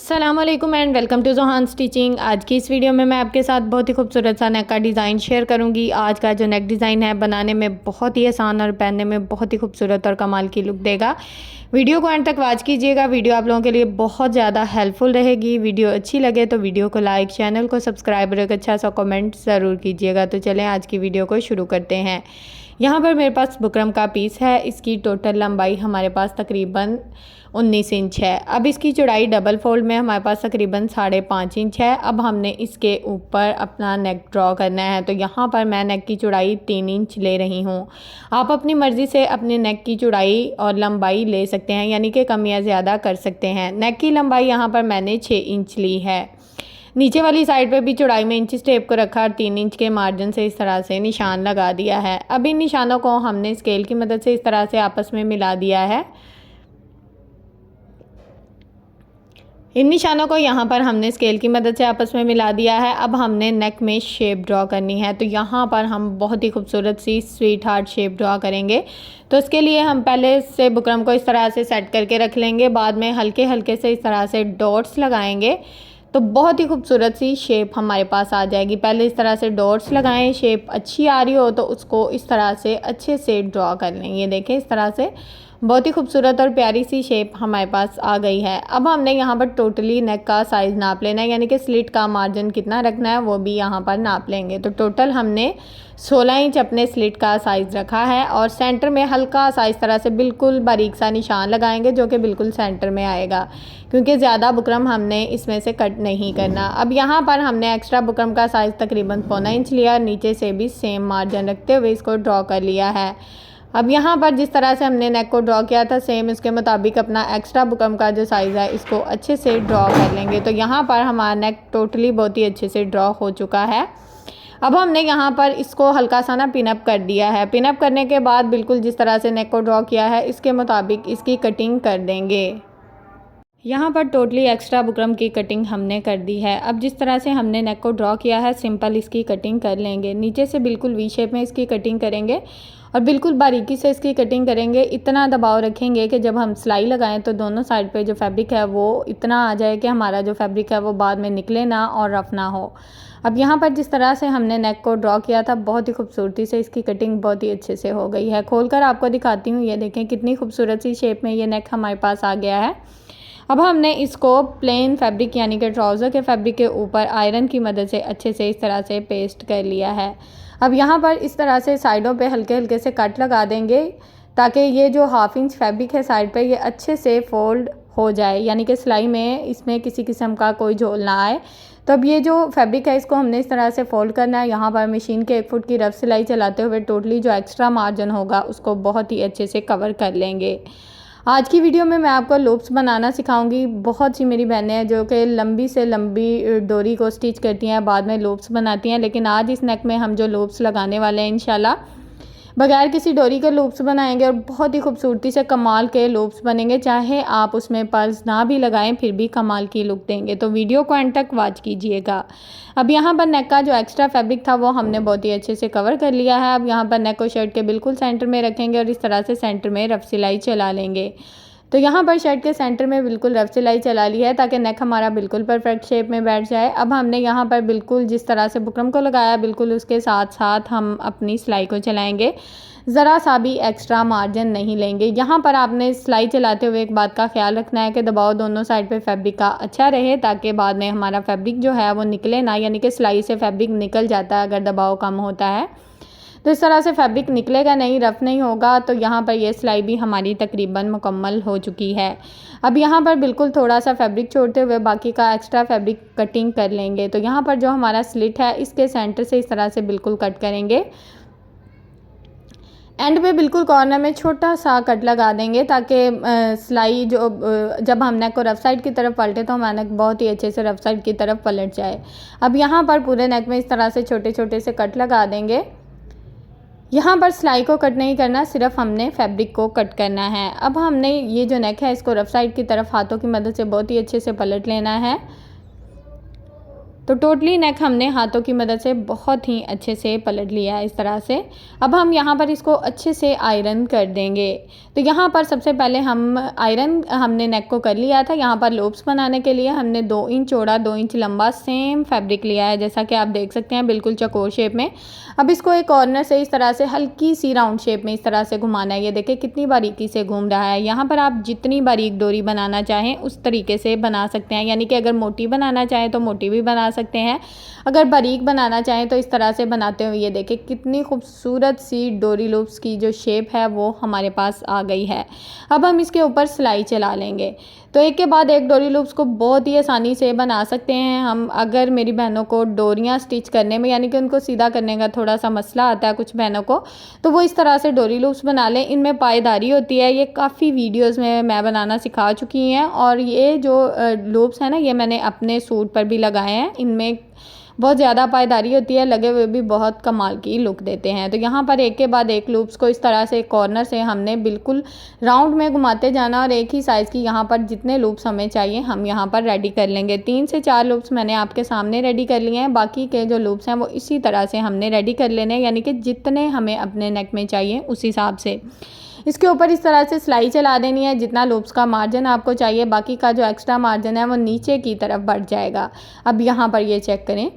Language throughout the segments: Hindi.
अस्सलामुअलैकुम and welcome to Johan stitching. आज की इस वीडियो में मैं आपके साथ बहुत ही खूबसूरत सा नेक का डिज़ाइन शेयर करूंगी। आज का जो नेक डिज़ाइन है बनाने में बहुत ही आसान और पहनने में बहुत ही खूबसूरत और कमाल की लुक देगा। वीडियो को एंड तक वॉच कीजिएगा। वीडियो आप लोगों के लिए बहुत ज़्यादा हेल्पफुल रहेगी। वीडियो अच्छी लगे तो वीडियो को लाइक, चैनल को सब्सक्राइब और एक अच्छा सा कमेंट ज़रूर कीजिएगा। तो चलें आज की वीडियो को शुरू करते हैं। यहाँ पर मेरे पास बुकरम का पीस है। इसकी टोटल लंबाई हमारे पास तकरीबन 19 इंच है। अब इसकी चौड़ाई डबल फोल्ड में हमारे पास तकरीबन 5.5 इंच है। अब हमने इसके ऊपर अपना नेक ड्रॉ करना है। तो यहाँ पर मैं नेक की चौड़ाई 3 इंच ले रही हूँ। आप अपनी मर्ज़ी से अपने नेक की चौड़ाई और लंबाई ले सकते हैं, यानी कि कम या ज़्यादा कर सकते हैं। नेक की लंबाई यहाँ पर मैंने 6 इंच ली है। नीचे वाली साइड पे भी चौड़ाई में इंच टेप को रखा और 3 इंच के मार्जिन से इस तरह से निशान लगा दिया है। अब इन निशानों को हमने स्केल की मदद से इस तरह से आपस में मिला दिया है। इन निशानों को यहाँ पर हमने स्केल की मदद से आपस में मिला दिया है। अब हमने नेक में शेप ड्रॉ करनी है। तो यहाँ पर हम बहुत ही खूबसूरत सी स्वीट हार्ट शेप ड्रॉ करेंगे। तो इसके लिए हम पहले से बुकरम को इस तरह से सेट करके रख लेंगे। बाद में हल्के हल्के से इस तरह से डॉट्स लगाएंगे तो बहुत ही खूबसूरत सी शेप हमारे पास आ जाएगी। पहले इस तरह से डॉट्स लगाएं। शेप अच्छी आ रही हो तो उसको इस तरह से अच्छे से ड्रॉ कर लें। ये देखें, इस तरह से बहुत ही खूबसूरत और प्यारी सी शेप हमारे पास आ गई है। अब हमने यहाँ पर टोटली नेक का साइज़ नाप लेना है, यानी कि स्लिट का मार्जिन कितना रखना है वो भी यहाँ पर नाप लेंगे। तो टोटल हमने 16 इंच अपने स्लिट का साइज़ रखा है और सेंटर में हल्का सा इस तरह से बिल्कुल बारीक सा निशान लगाएंगे जो कि बिल्कुल सेंटर में आएगा, क्योंकि ज़्यादा बुकरम हमने इसमें से कट नहीं करना। अब यहाँ पर हमने एक्स्ट्रा बुकरम का साइज़ तकरीबन 1.25 इंच लिया। नीचे से भी सेम मार्जिन रखते हुए इसको ड्रॉ कर लिया है। अब यहाँ पर जिस तरह से हमने नेक को ड्रॉ किया था सेम इसके मुताबिक अपना एक्स्ट्रा बुकरम का जो साइज़ है इसको अच्छे से ड्रॉ कर लेंगे। तो यहाँ पर हमारा नेक टोटली बहुत ही अच्छे से ड्रॉ हो चुका है। अब हमने यहाँ पर इसको हल्का सा ना पिनअप कर दिया है। पिनअप करने के बाद बिल्कुल जिस तरह से नेक को ड्रॉ किया है इसके मुताबिक इसकी कटिंग कर देंगे। यहाँ पर टोटली एक्स्ट्रा बुकरम की कटिंग हमने कर दी है। अब जिस तरह से हमने नेक को ड्रॉ किया है सिंपल इसकी कटिंग कर लेंगे। नीचे से बिल्कुल वी शेप में इसकी कटिंग करेंगे और बिल्कुल बारीकी से इसकी कटिंग करेंगे। इतना दबाव रखेंगे कि जब हम सिलाई लगाएं तो दोनों साइड पे जो फैब्रिक है वो इतना आ जाए कि हमारा जो फैब्रिक है वो बाद में निकले ना और रफ ना हो। अब यहाँ पर जिस तरह से हमने नेक को ड्रॉ किया था बहुत ही खूबसूरती से इसकी कटिंग बहुत ही अच्छे से हो गई है। खोलकर आपको दिखाती हूँ। ये देखें कितनी खूबसूरत सी शेप में ये नेक हमारे पास आ गया है। अब हमने इसको प्लेन फैब्रिक यानी कि ट्राउज़र के फैब्रिक के ऊपर आयरन की मदद से अच्छे से इस तरह से पेस्ट कर लिया है। अब यहाँ पर इस तरह से साइडों पे हल्के हल्के से कट लगा देंगे ताकि ये जो 1/2 इंच फैब्रिक है साइड पे ये अच्छे से फोल्ड हो जाए, यानी कि सिलाई में इसमें किसी किस्म का कोई झोल ना आए। तो अब ये जो फैब्रिक है इसको हमने इस तरह से फोल्ड करना है। यहाँ पर मशीन के 1 फुट की रफ सिलाई चलाते हुए टोटली जो एक्स्ट्रा मार्जिन होगा उसको बहुत ही अच्छे से कवर कर लेंगे। आज की वीडियो में मैं आपको लूप्स बनाना सिखाऊंगी। बहुत सी मेरी बहनें हैं जो कि लंबी से लंबी डोरी को स्टिच करती हैं, बाद में लूप्स बनाती हैं, लेकिन आज इस नेक में हम जो लूप्स लगाने वाले हैं इंशाल्लाह बगैर किसी डोरी के लूप्स बनाएंगे और बहुत ही खूबसूरती से कमाल के लूप्स बनेंगे। चाहे आप उसमें पर्ल्स ना भी लगाएं फिर भी कमाल की लुक देंगे। तो वीडियो को एंड तक वॉच कीजिएगा। अब यहाँ पर नेक का जो एक्स्ट्रा फैब्रिक था वो हमने बहुत ही अच्छे से कवर कर लिया है। अब यहाँ पर नेक को शर्ट के बिल्कुल सेंटर में रखेंगे और इस तरह से सेंटर में रफ सिलाई चला लेंगे। तो यहाँ पर शर्ट के सेंटर में बिल्कुल रफ सिलाई चला ली है ताकि नेक हमारा बिल्कुल परफेक्ट शेप में बैठ जाए। अब हमने यहाँ पर बिल्कुल जिस तरह से बुकरम को लगाया बिल्कुल उसके साथ साथ हम अपनी सिलाई को चलाएंगे। ज़रा सा भी एक्स्ट्रा मार्जिन नहीं लेंगे। यहाँ पर आपने सिलाई चलाते हुए एक बात का ख्याल रखना है कि दबाव दोनों साइड पे फैब्रिक का अच्छा रहे ताकि बाद में हमारा फैब्रिक जो है वो निकले ना, यानी कि सिलाई से फैब्रिक निकल जाता है अगर दबाव कम होता है। तो इस तरह से फैब्रिक निकलेगा नहीं, रफ नहीं होगा। तो यहाँ पर ये सिलाई भी हमारी तकरीबन मुकम्मल हो चुकी है। अब यहाँ पर बिल्कुल थोड़ा सा फैब्रिक छोड़ते हुए बाकी का एक्स्ट्रा फैब्रिक कटिंग कर लेंगे। तो यहाँ पर जो हमारा स्लिट है इसके सेंटर से इस तरह से बिल्कुल कट करेंगे। एंड पे बिल्कुल कॉर्नर में छोटा सा कट लगा देंगे ताकि सिलाई जो जब हम नेक को रफ साइड की तरफ पलटे तो हमारा नेक बहुत ही अच्छे से रफ साइड की तरफ पलट जाए। अब यहाँ पर पूरे नेक में इस तरह से छोटे छोटे से कट लगा देंगे। यहाँ पर सिलाई को कट नहीं करना, सिर्फ हमने फैब्रिक को कट करना है। अब हमने ये जो नेक है इसको रफ साइड की तरफ हाथों की मदद से बहुत ही अच्छे से पलट लेना है। तो टोटली नेक हमने हाथों की मदद से बहुत ही अच्छे से पलट लिया है इस तरह से। अब हम यहाँ पर इसको अच्छे से आयरन कर देंगे। तो यहाँ पर सबसे पहले हम आयरन हमने नेक को कर लिया था। यहाँ पर लूप्स बनाने के लिए हमने 2 इंच चौड़ा 2 इंच लंबा सेम फैब्रिक लिया है, जैसा कि आप देख सकते हैं बिल्कुल चौकोर शेप में। अब इसको एक कॉर्नर से इस तरह से हल्की सी राउंड शेप में इस तरह से घुमाना है। ये देखिए कितनी बारीकी से घूम रहा है। यहाँ पर आप जितनी बारीक डोरी बनाना चाहें उस तरीके से बना सकते हैं, यानी कि अगर मोटी बनाना चाहें तो मोटी भी बना सकते हैं, अगर बारीक बनाना चाहें तो इस तरह से बनाते हुए ये देखिए कितनी खूबसूरत सी डोरी लूप्स की जो शेप है वो हमारे पास आ गई है। अब हम इसके ऊपर सिलाई चला लेंगे। तो एक के बाद एक डोरी लूप्स को बहुत ही आसानी से बना सकते हैं हम। अगर मेरी बहनों को डोरियां स्टिच करने में, यानी कि उनको सीधा करने का थोड़ा सा मसला आता है कुछ बहनों को, तो वो इस तरह से डोरी लूप्स बना लें। इनमें पायदारी होती है। ये काफ़ी वीडियोस में मैं बनाना सिखा चुकी हैं, और ये जो लूप्स हैं ना, ये मैंने अपने सूट पर भी लगाए हैं। इनमें बहुत ज़्यादा पायदारी होती है, लगे हुए भी बहुत कमाल की लुक देते हैं। तो यहाँ पर एक के बाद एक लूप्स को इस तरह से कॉर्नर से हमने बिल्कुल राउंड में घुमाते जाना, और एक ही साइज़ की यहाँ पर जितने लूप्स हमें चाहिए हम यहाँ पर रेडी कर लेंगे। 3 से 4 लूप्स मैंने आपके सामने रेडी कर लिए हैं। बाकी के जो लूप्स हैं वो इसी तरह से हमने रेडी कर लेने हैं, यानी कि जितने हमें अपने नेक में चाहिए उस हिसाब से। इसके ऊपर इस तरह से सिलाई चला देनी है। जितना लूप्स का मार्जिन आपको चाहिए, बाकी का जो एक्स्ट्रा मार्जिन है वो नीचे की तरफ बढ़ जाएगा। अब यहाँ पर ये चेक करें,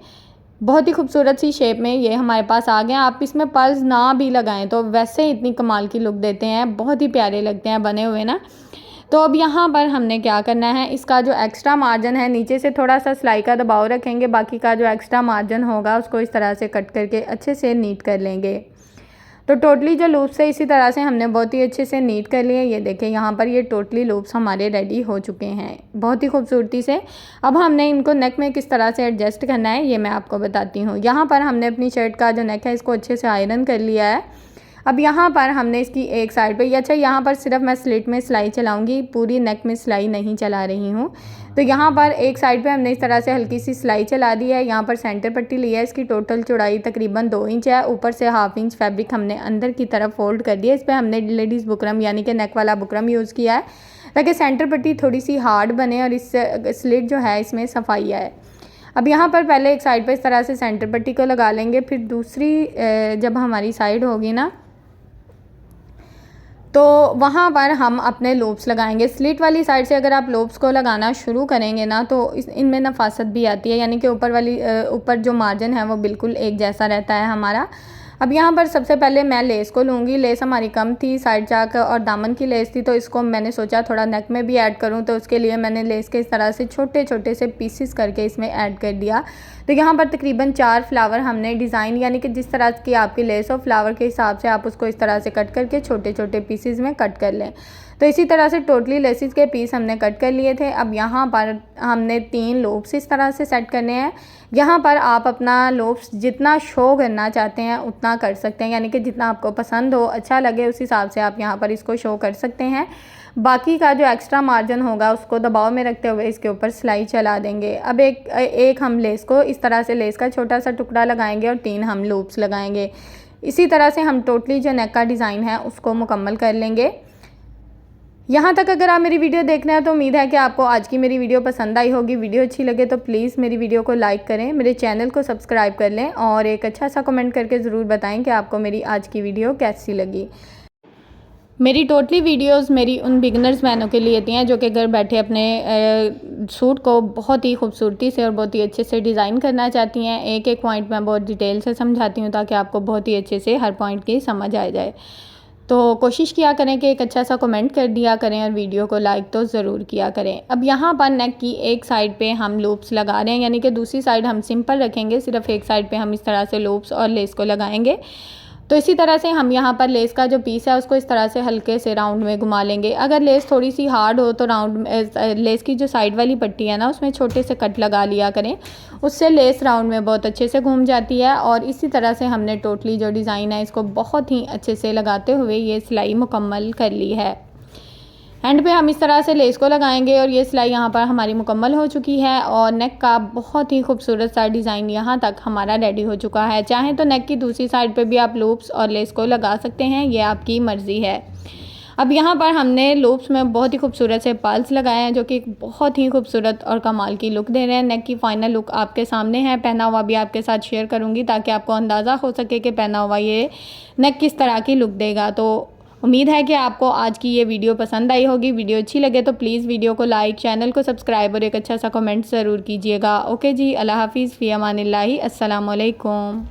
बहुत ही खूबसूरत सी शेप में ये हमारे पास आ गया। आप इसमें पर्ल्स ना भी लगाएं तो वैसे ही इतनी कमाल की लुक देते हैं, बहुत ही प्यारे लगते हैं बने हुए ना। तो अब यहाँ पर हमने क्या करना है, इसका जो एक्स्ट्रा मार्जिन है नीचे से थोड़ा सा सिलाई का दबाव रखेंगे, बाकी का जो एक्स्ट्रा मार्जिन होगा उसको इस तरह से कट करके अच्छे से नीट कर लेंगे। तो टोटली जो लूप्स है इसी तरह से हमने बहुत ही अच्छे से नीट कर लिए। ये देखें यहाँ पर ये टोटली लूप्स हमारे रेडी हो चुके हैं बहुत ही खूबसूरती से। अब हमने इनको नेक में किस तरह से एडजस्ट करना है ये मैं आपको बताती हूँ। यहाँ पर हमने अपनी शर्ट का जो नेक है इसको अच्छे से आयरन कर लिया है। अब यहाँ पर हमने इसकी एक साइड पे, अच्छा यहाँ पर सिर्फ मैं स्लिट में सिलाई चलाऊंगी, पूरी नेक में सिलाई नहीं चला रही हूँ। तो यहाँ पर एक साइड पे हमने इस तरह से हल्की सी सिलाई चला दी है। यहाँ पर सेंटर पट्टी ली है, इसकी टोटल चौड़ाई तकरीबन 2 इंच है। ऊपर से 1/2 इंच फैब्रिक हमने अंदर की तरफ फोल्ड कर दिया। इस पर हमने लेडीज़ बुकरम यानी कि नेक वाला बुकरम यूज़ किया है, ताकि सेंटर पट्टी थोड़ी सी हार्ड बने और इससे स्लिट जो है इसमें सफाई आए। अब यहाँ पर पहले एक साइड पर इस तरह से सेंटर पट्टी को लगा लेंगे, फिर दूसरी जब हमारी साइड होगी ना तो वहाँ पर हम अपने लूप्स लगाएंगे। स्लिट वाली साइड से अगर आप लूप्स को लगाना शुरू करेंगे ना तो इनमें नफासत भी आती है, यानी कि ऊपर जो मार्जिन है वो बिल्कुल एक जैसा रहता है हमारा। अब यहाँ पर सबसे पहले मैं लेस को लूँगी। लेस हमारी कम थी, साइड चाक और दामन की लेस थी, तो इसको मैंने सोचा थोड़ा नेक में भी ऐड करूँ, तो उसके लिए मैंने लेस के इस तरह से छोटे छोटे से पीसेस करके इसमें ऐड कर दिया। तो यहाँ पर तकरीबन 4 फ्लावर हमने डिज़ाइन, यानी कि जिस तरह की आपकी लेस हो फ्लावर के हिसाब से आप उसको इस तरह से कट करके छोटे छोटे पीसेस में कट कर लें। तो इसी तरह से टोटली लेसिस के पीस हमने कट कर लिए थे। अब यहाँ पर हमने 3 लूप्स इस तरह से सेट करने हैं। यहाँ पर आप अपना लूप्स जितना शो करना चाहते हैं उतना कर सकते हैं, यानी कि जितना आपको पसंद हो अच्छा लगे उस हिसाब से आप यहाँ पर इसको शो कर सकते हैं। बाकी का जो एक्स्ट्रा मार्जिन होगा उसको दबाव में रखते हुए इसके ऊपर सिलाई चला देंगे। अब एक हम लेस को इस तरह से लेस का छोटा सा टुकड़ा लगाएंगे और 3 हम लूप्स लगाएंगे। इसी तरह से हम टोटली जो नेक का डिज़ाइन है उसको मुकम्मल कर लेंगे। यहाँ तक अगर आप मेरी वीडियो देख रहे हैं तो उम्मीद है कि आपको आज की मेरी वीडियो पसंद आई होगी। वीडियो अच्छी लगे तो प्लीज़ मेरी वीडियो को लाइक करें, मेरे चैनल को सब्सक्राइब कर लें और एक अच्छा सा कमेंट करके ज़रूर बताएं कि आपको मेरी आज की वीडियो कैसी लगी। मेरी टोटली वीडियोस मेरी उन बिगनर्स बहनों के लिए होती हैं जो कि घर बैठे अपने सूट को बहुत ही खूबसूरती से और बहुत ही अच्छे से डिज़ाइन करना चाहती हैं। एक एक पॉइंट मैं बहुत डिटेल से समझाती हूँ ताकि आपको बहुत ही अच्छे से हर पॉइंट की समझ आ जाए। तो कोशिश किया करें कि एक अच्छा सा कमेंट कर दिया करें और वीडियो को लाइक तो ज़रूर किया करें। अब यहाँ पर नेक की एक साइड पे हम लूप्स लगा रहे हैं, यानी कि दूसरी साइड हम सिंपल रखेंगे, सिर्फ एक साइड पे हम इस तरह से लूप्स और लेस को लगाएंगे। तो इसी तरह से हम यहाँ पर लेस का जो पीस है उसको इस तरह से हल्के से राउंड में घुमा लेंगे। अगर लेस थोड़ी सी हार्ड हो तो लेस की जो साइड वाली पट्टी है ना उसमें छोटे से कट लगा लिया करें, उससे लेस राउंड में बहुत अच्छे से घूम जाती है। और इसी तरह से हमने टोटली जो डिज़ाइन है इसको बहुत ही अच्छे से लगाते हुए ये सिलाई मुकम्मल कर ली है। एंड पे हम इस तरह से लेस को लगाएंगे और ये सिलाई यहाँ पर हमारी मुकम्मल हो चुकी है और नेक का बहुत ही खूबसूरत सा डिज़ाइन यहाँ तक हमारा रेडी हो चुका है। चाहें तो नेक की दूसरी साइड पे भी आप लूप्स और लेस को लगा सकते हैं, ये आपकी मर्ज़ी है। अब यहाँ पर हमने लूप्स में बहुत ही खूबसूरत से पर्ल्स लगाए हैं जो कि बहुत ही खूबसूरत और कमाल की लुक दे रहे हैं। नेक की फाइनल लुक आपके सामने है, पहना हुआ भी आपके साथ शेयर करूँगी ताकि आपको अंदाज़ा हो सके कि पहना हुआ ये नेक किस तरह की लुक देगा। तो उम्मीद है कि आपको आज की ये वीडियो पसंद आई होगी। वीडियो अच्छी लगे तो प्लीज़ वीडियो को लाइक, चैनल को सब्सक्राइब और एक अच्छा सा कमेंट ज़रूर कीजिएगा। ओके जी, अल्लाह हाफिज़, फ़ी अमानिल्लाहि, अस्सलाम वालेकुम।